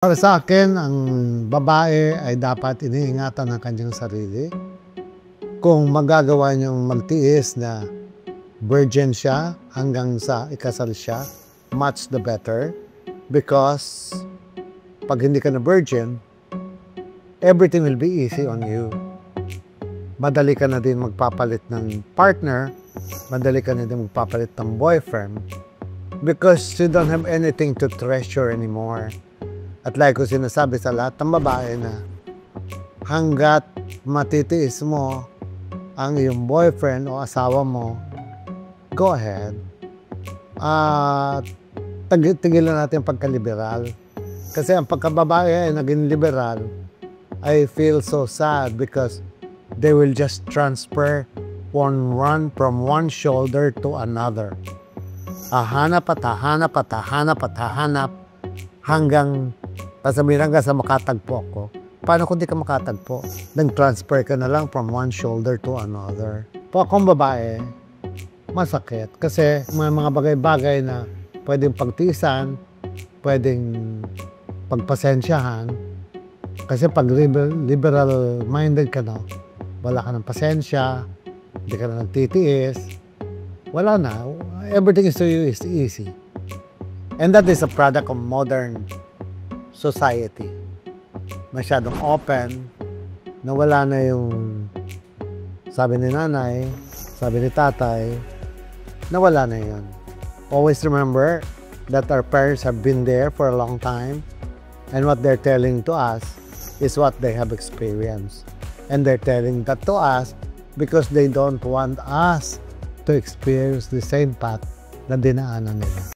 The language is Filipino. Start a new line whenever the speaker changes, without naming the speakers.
Para sa akin, ang babae ay dapat iniingatan ng kanyang sarili. Kung magagawa niyang magtiis na virgin siya hanggang sa ikasal siya, much the better. Because pag hindi ka na virgin, everything will be easy on you. Madali ka na din magpapalit ng partner, madali ka na din magpapalit ng boyfriend because you don't have anything to treasure anymore. At like ko sinasabi sa lahat ng babae na hanggat matitiis mo ang iyong boyfriend o asawa mo, go ahead. Tigilan natin pagka-liberal. Kasi ang pagkababae ay naging liberal, I feel so sad because they will just transfer from one shoulder to another. Hahanap at hahanap at hahanap at hahanap hanggang sasabihin hanggang sa makatagpo ako. Paano kung di ka makatagpo? Nag-transfer ka na lang from one shoulder to another. Po akong babae, masakit. Kasi may mga bagay-bagay na pwedeng pagtiisan, pwedeng pagpasensyahan. Kasi pag liberal-minded ka na, wala ka ng pasensya, hindi ka na nagtitiis, wala na. Everything is to you is easy. And that is a product of modern society. Masyadong open, na wala na yung sabi ni nanay, sabi ni tatay, na wala na yun. Always remember that our parents have been there for a long time and what they're telling to us is what they have experienced. And they're telling that to us because they don't want us to experience the same path na dinaanan nila.